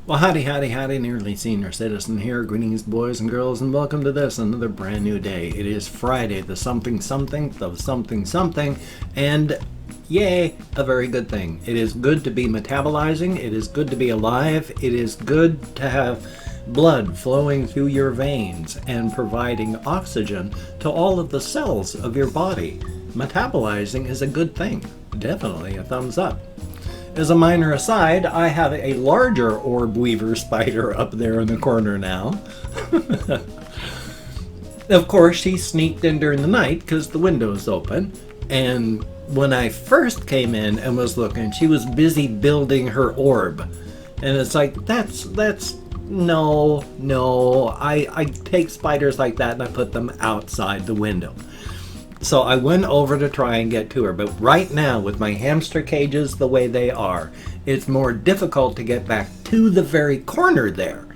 Well, howdy, howdy, howdy, nearly senior citizen here. Greetings, boys and girls, and welcome to this, another brand new day. It is Friday, the something, and yay, a very good thing. It is good to be metabolizing, it is good to be alive, it is good to have blood flowing through your veins and providing oxygen to all of the cells of your body. Metabolizing is a good thing. Definitely a thumbs up. As a minor aside, I have a larger orb weaver spider up there in the corner now. Of course, she sneaked in during the night because the window's open. And when I first came in and was looking, she was busy building her orb. And it's like, no. I take spiders like that and I put them outside the window. So I went over to try and get to her, but right now with my hamster cages the way they are, it's more difficult to get back to the very corner there.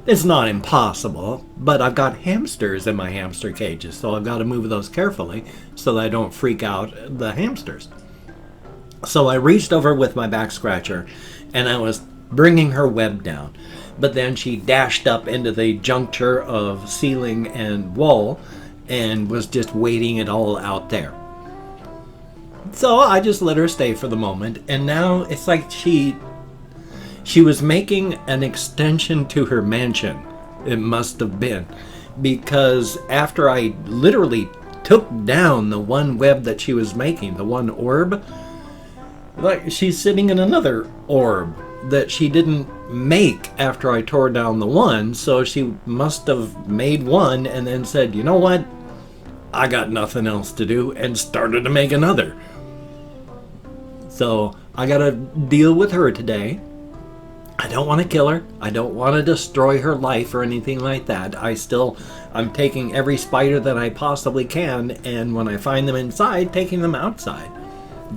It's not impossible, but I've got hamsters in my hamster cages, so I've got to move those carefully so that I don't freak out the hamsters. So I reached over with my back scratcher and I was bringing her web down, but then she dashed up into the juncture of ceiling and wall and was just waiting it all out there. So I just let her stay for the moment, and now it's like she was making an extension to her mansion. It must have been, because after I literally took down the one web that she was making, the one orb, like she's sitting in another orb that she didn't make after I tore down the one, so she must have made one and then said, you know what? I got nothing else to do, and started to make another. So I gotta deal with her today. I don't want to kill her. I don't want to destroy her life or anything like that. I'm taking every spider that I possibly can, and when I find them inside, taking them outside.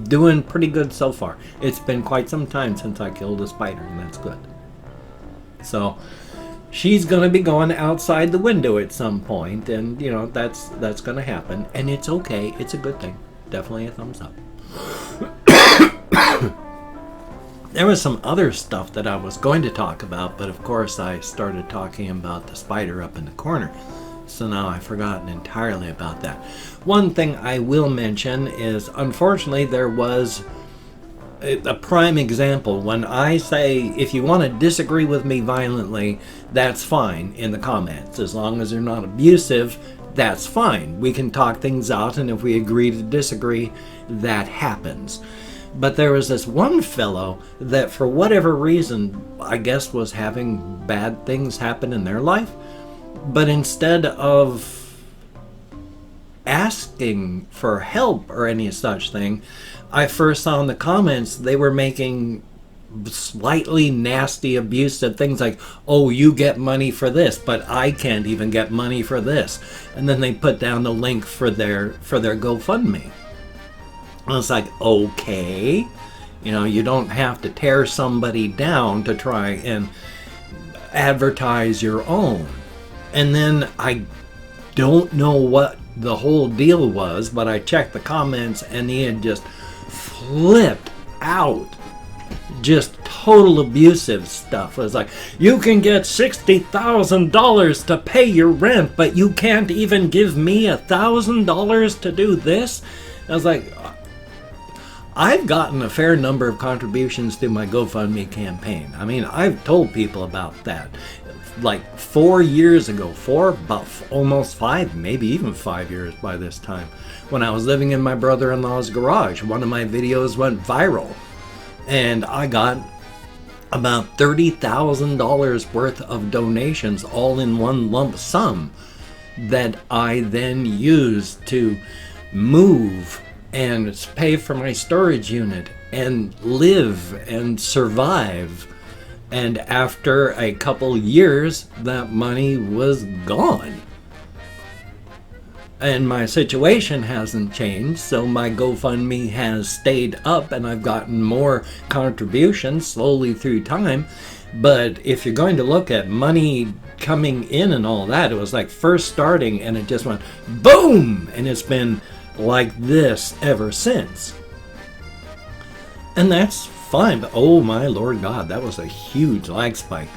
Doing pretty good so far. It's been quite some time since I killed a spider, and that's good. So she's going to be going outside the window at some point, and that's going to happen, and it's okay. It's a good thing. Definitely a thumbs up. There was some other stuff that I was going to talk about, but of course I started talking about the spider up in the corner, so now I've forgotten entirely about that. One thing I will mention is, unfortunately, there was a prime example. When I say, if you want to disagree with me violently, that's fine in the comments. As long as they're not abusive, that's fine. We can talk things out, and if we agree to disagree, that happens. But there was this one fellow that, for whatever reason, I guess was having bad things happen in their life, but instead of asking for help or any such thing, I first saw in the comments they were making slightly nasty, abusive things like, oh, you get money for this, but I can't even get money for this. And then they put down the link for their GoFundMe. And it's like, okay, you don't have to tear somebody down to try and advertise your own. And then I don't know what the whole deal was, but I checked the comments and he had just flipped out. Just total abusive stuff. It was like, you can get $60,000 to pay your rent, but you can't even give me $1,000 to do this? I was like, I've gotten a fair number of contributions through my GoFundMe campaign. I mean, I've told people about that. Like 4 years ago, about almost 5, maybe even 5 years by this time, when I was living in my brother-in-law's garage, one of my videos went viral, and I got about $30,000 worth of donations all in one lump sum that I then used to move and pay for my storage unit and live and survive. And after a couple years, that money was gone. And my situation hasn't changed, so my GoFundMe has stayed up and I've gotten more contributions slowly through time. But if you're going to look at money coming in and all that, it was like first starting and it just went boom! And it's been like this ever since. And that's fine, but oh my Lord God, that was a huge lag spike.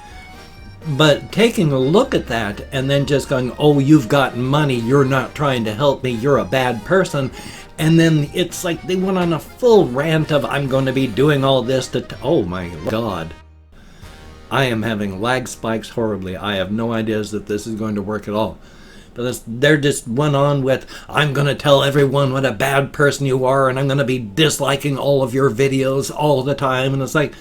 But taking a look at that and then just going, oh, you've got money, you're not trying to help me, you're a bad person. And then it's like they went on a full rant of, I'm going to be doing all this to... oh my God. I am having lag spikes horribly. I have no ideas that this is going to work at all. But they're just went on with, I'm going to tell everyone what a bad person you are, and I'm going to be disliking all of your videos all the time. And it's like,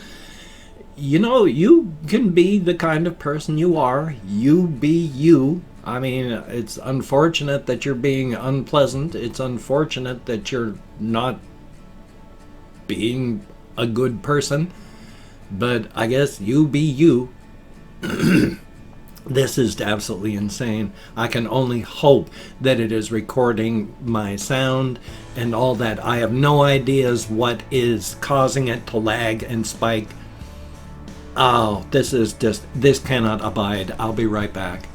you know, you can be the kind of person you are. You be you. I mean, it's unfortunate that you're being unpleasant. It's unfortunate that you're not being a good person. But I guess you be you. This is absolutely insane. I can only hope that it is recording my sound and all that. I have no ideas what is causing it to lag and spike. Oh, this cannot abide. I'll be right back.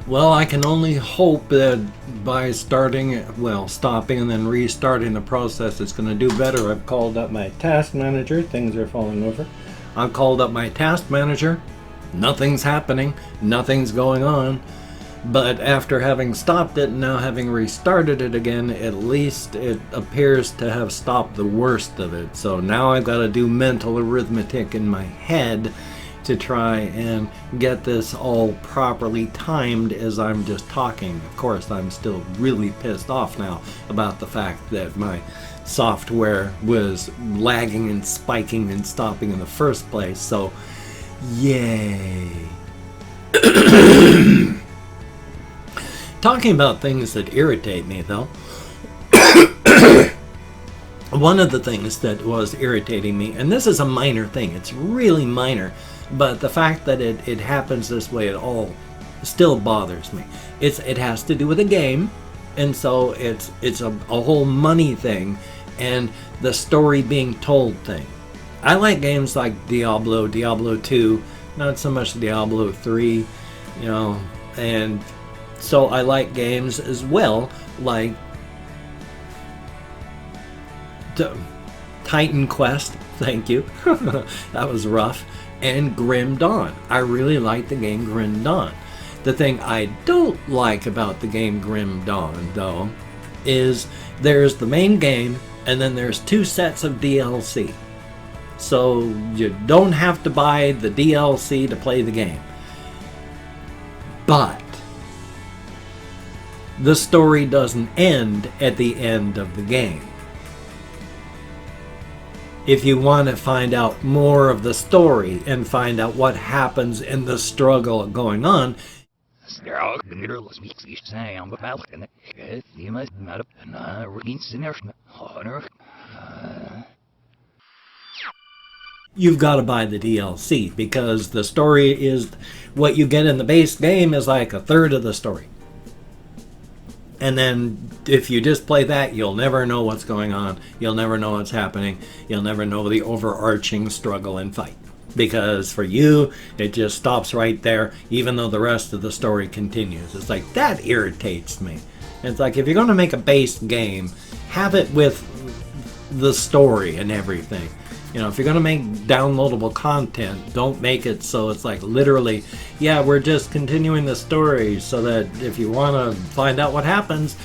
Well, I can only hope that by stopping and then restarting the process, it's going to do better. I've called up my task manager. Things are falling over. I've called up my task manager. Nothing's happening. Nothing's going on. But after having stopped it and now having restarted it again, at least it appears to have stopped the worst of it. So now I've got to do mental arithmetic in my head to try and get this all properly timed as I'm just talking. Of course, I'm still really pissed off now about the fact that my software was lagging and spiking and stopping in the first place. So, yay. Talking about things that irritate me, though, one of the things that was irritating me, and this is a minor thing, it's really minor, but the fact that it happens this way at all still bothers me. It has to do with a game, and so it's a whole money thing, and the story being told thing. I like games like Diablo 2, not so much Diablo 3, you know, and so I like games as well, like Titan Quest, thank you, that was rough, and Grim Dawn. I really like the game Grim Dawn. The thing I don't like about the game Grim Dawn, though, is there's the main game, and then there's 2 sets of DLC. So you don't have to buy the DLC to play the game. But the story doesn't end at the end of the game. If you want to find out more of the story and find out what happens in the struggle going on, you've got to buy the DLC, because the story is what you get in the base game is like a third of the story. And then if you just play that, you'll never know what's going on. You'll never know what's happening. You'll never know the overarching struggle and fight. Because for you, it just stops right there, even though the rest of the story continues. It's like, that irritates me. It's like, if you're going to make a base game, have it with the story and everything. You know, if you're going to make downloadable content, don't make it so it's like literally, yeah, we're just continuing the story so that if you want to find out what happens,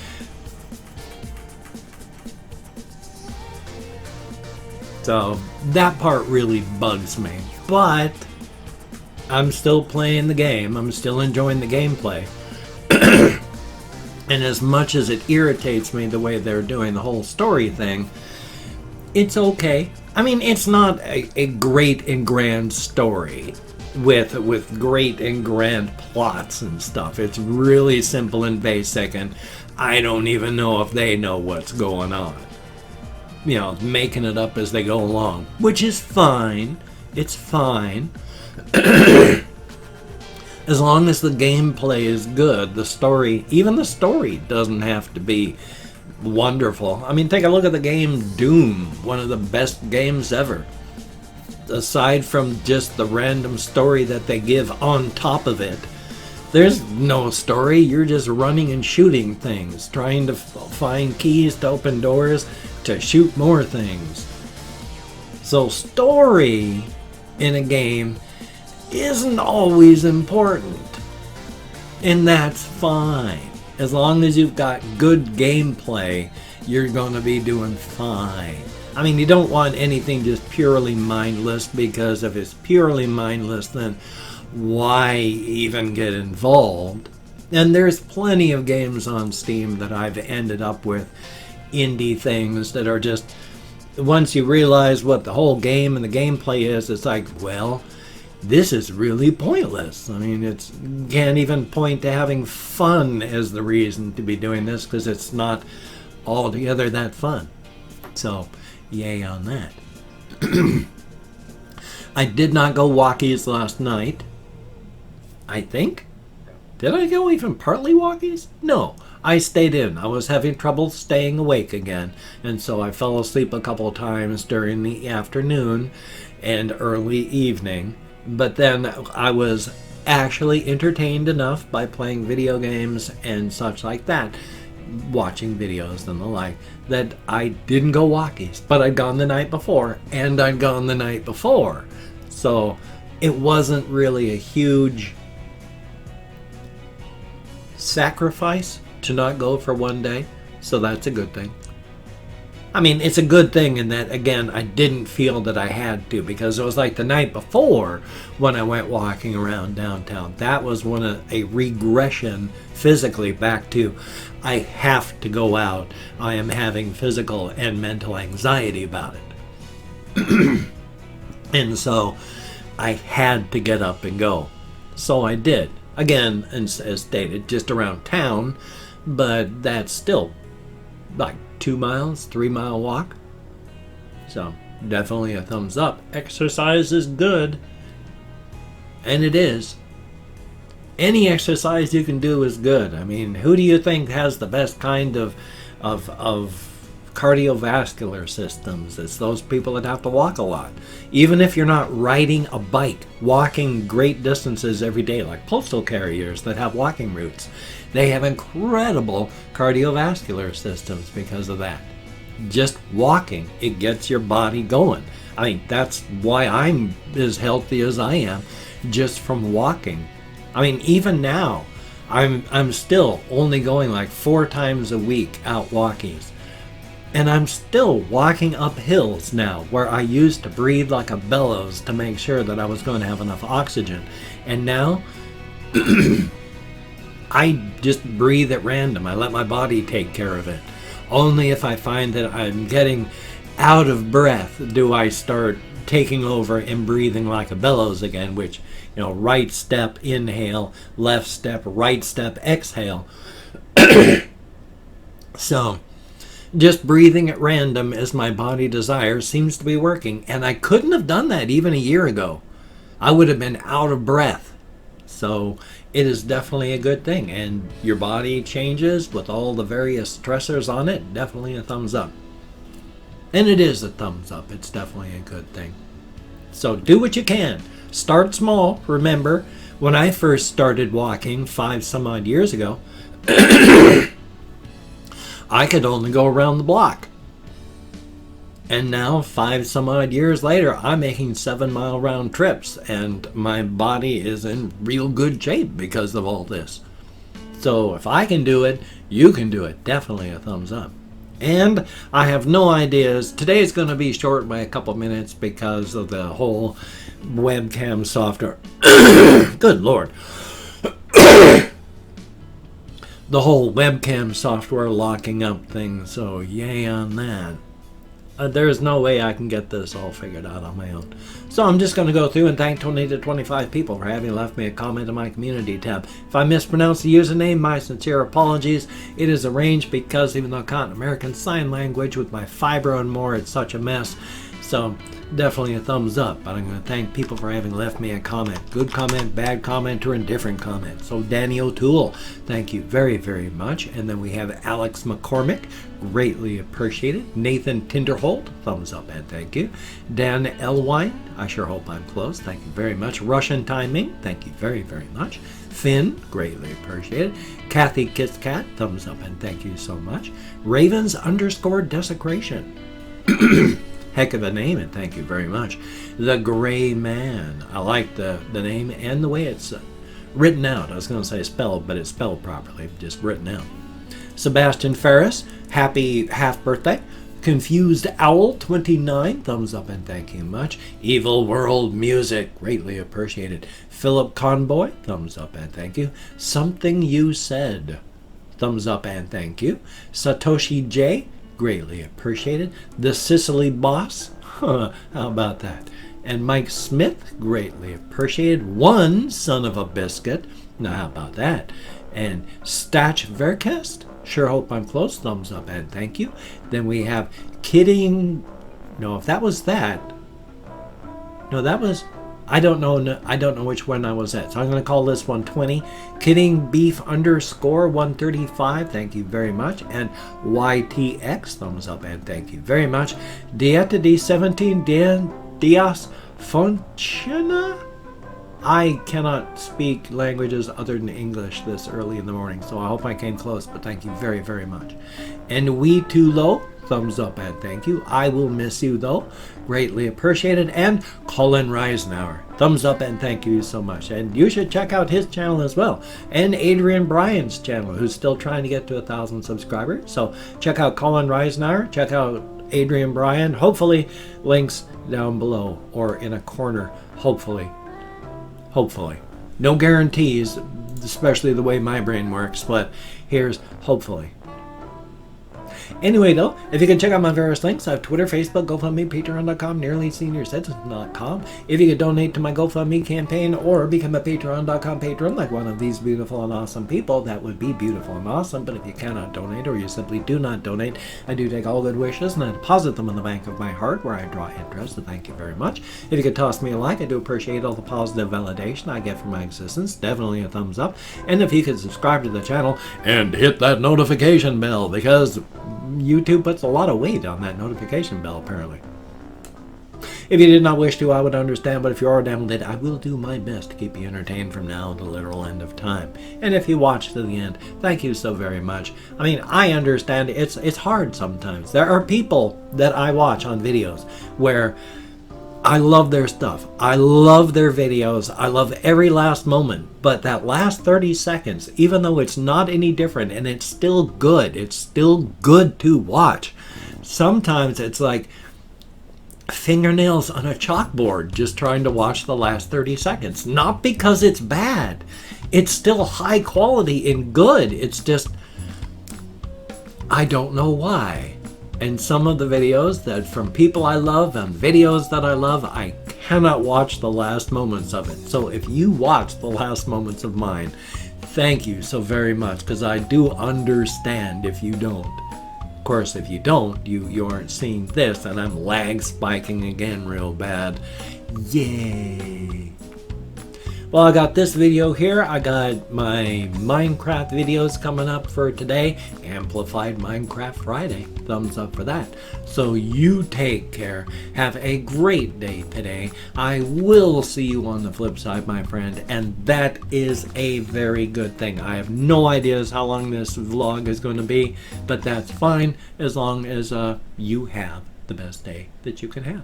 so that part really bugs me. But I'm still playing the game. I'm still enjoying the gameplay. And as much as it irritates me the way they're doing the whole story thing, it's okay. I mean, it's not a great and grand story with great and grand plots and stuff. It's really simple and basic, and I don't even know if they know what's going on. You know, making it up as they go along, which is fine. It's fine. As long as the gameplay is good, the story, even the story doesn't have to be wonderful. I mean, take a look at the game Doom, one of the best games ever. Aside from just the random story that they give on top of it, there's no story. You're just running and shooting things, trying to find keys to open doors to shoot more things. So story in a game isn't always important. And that's fine. As long as you've got good gameplay, you're going to be doing fine. I mean, you don't want anything just purely mindless, because if it's purely mindless, then why even get involved? And there's plenty of games on Steam that I've ended up with, indie things that are just, once you realize what the whole game and the gameplay is, it's like, well, this is really pointless. I mean, it's, you can't even point to having fun as the reason to be doing this, because it's not altogether that fun. So, yay on that. I did not go walkies last night. I think. Did I go even partly walkies? No. I stayed in. I was having trouble staying awake again, and so I fell asleep a couple times during the afternoon and early evening. But then I was actually entertained enough by playing video games and such like that, watching videos and the like, that I didn't go walkies. But I'd gone the night before, and I'd gone the night before. So it wasn't really a huge sacrifice to not go for one day, so that's a good thing. I mean, it's a good thing in that, again, I didn't feel that I had to, because it was like the night before when I went walking around downtown. That was a regression physically back to, I have to go out. I am having physical and mental anxiety about it. And so I had to get up and go. So I did. Again, as stated, just around town, but that's still like 2 miles, 3 mile walk. So definitely a thumbs up. Exercise is good. And it is. Any exercise you can do is good. I mean, who do you think has the best kind of cardiovascular systems? It's those people that have to walk a lot. Even if you're not riding a bike, walking great distances every day, like postal carriers that have walking routes, they have incredible cardiovascular systems because of that. Just walking, it gets your body going. I mean, that's why I'm as healthy as I am, just from walking. I mean, even now, I'm still only going like 4 times a week out walkies. And I'm still walking up hills now, where I used to breathe like a bellows to make sure that I was going to have enough oxygen. And now, I just breathe at random. I let my body take care of it. Only if I find that I'm getting out of breath do I start taking over and breathing like a bellows again, which, you know, right step, inhale, left step, right step, exhale. So, just breathing at random as my body desires seems to be working. And I couldn't have done that even a year ago. I would have been out of breath. So it is definitely a good thing. And your body changes with all the various stressors on it. Definitely a thumbs up. And it is a thumbs up. It's definitely a good thing. So do what you can. Start small. Remember, when I first started walking 5 some odd years ago, I could only go around the block. And now, 5 some odd years later, I'm making 7-mile round trips, and my body is in real good shape because of all this. So if I can do it, you can do it. Definitely a thumbs up. And I have no ideas. Today's going to be short by a couple minutes because of the whole webcam software. Good Lord. The whole webcam software locking up thing, so yay on that. There's no way I can get this all figured out on my own. So I'm just going to go through and thank 20 to 25 people for having left me a comment in my community tab. If I mispronounce the username, my sincere apologies. It is arranged because even though I can't American Sign Language with my fibro and more, it's such a mess. So definitely a thumbs up, but I'm going to thank people for having left me a comment. Good comment, bad comment, or indifferent comment. So Danny O'Toole, thank you very, very much. And then we have Alex McCormick, greatly appreciated. Nathan Tinderholt, thumbs up and thank you. Dan Elwine, I sure hope I'm close, thank you very much. Russian Timing, thank you very, very much. Finn, greatly appreciated. Kathy Kitscat, thumbs up and thank you so much. Ravens _ desecration. Heck of a name, and thank you very much. The Gray Man. I like the name and the way it's written out. I was going to say spelled, but it's spelled properly, just written out. Sebastian Ferris, happy half birthday. Confused Owl 29, thumbs up and thank you much. Evil World Music, greatly appreciated. Philip Conboy, thumbs up and thank you. Something You Said, thumbs up and thank you. Satoshi J, greatly appreciated. The Sicily Boss, how about that? And Mike Smith, greatly appreciated. One Son of a Biscuit, now how about that? And Statch Verkest, sure hope I'm close, thumbs up and thank you. Then we have Kidding, no, if that was that, no, that was, I don't know which one I was at, so I'm going to call this one 20. Kidding Beef underscore 135, thank you very much. And YTX, thumbs up and thank you very much. Dieta D17, Dan Diaz Fontana. I cannot speak languages other than English this early in the morning, so I hope I came close, but thank you very, very much. And We Too Low, thumbs up and thank you. I Will Miss You Though, greatly appreciated. And Colin Reisenauer, thumbs up and thank you so much. And you should check out his channel as well. And Adrian Bryan's channel, who's still trying to get to 1,000 subscribers. So check out Colin Reisenauer, check out Adrian Bryan. Hopefully links down below or in a corner, hopefully. No guarantees, especially the way my brain works, but here's hopefully. Anyway, though, if you can check out my various links, I have Twitter, Facebook, GoFundMe, Patreon.com, NearlySeniorCitizen.com. If you could donate to my GoFundMe campaign or become a Patreon.com patron like one of these beautiful and awesome people, that would be beautiful and awesome. But if you cannot donate or you simply do not donate, I do take all good wishes and I deposit them in the bank of my heart where I draw interest, so thank you very much. If you could toss me a like, I do appreciate all the positive validation I get from my existence. Definitely a thumbs up. And if you could subscribe to the channel and hit that notification bell, because YouTube puts a lot of weight on that notification bell, apparently. If you did not wish to, I would understand, but if you are down with it, I will do my best to keep you entertained from now to the literal end of time. And if you watch to the end, thank you so very much. I mean, I understand it's hard sometimes. There are people that I watch on videos where I love their stuff. I love their videos. I love every last moment. But that last 30 seconds, even though it's not any different and it's still good to watch. Sometimes it's like fingernails on a chalkboard just trying to watch the last 30 seconds. Not because it's bad. It's still high quality and good. It's just, I don't know why. And some of the videos that from people I love and videos that I love, I cannot watch the last moments of it. So if you watch the last moments of mine, thank you so very much, because I do understand if you don't. Of course, if you don't, you aren't seeing this, and I'm lag spiking again real bad. Yay! Well, I got this video here. I got my Minecraft videos coming up for today. Amplified Minecraft Friday. Thumbs up for that. So you take care. Have a great day today. I will see you on the flip side, my friend. And that is a very good thing. I have no ideas how long this vlog is going to be, but that's fine as long as you have the best day that you can have.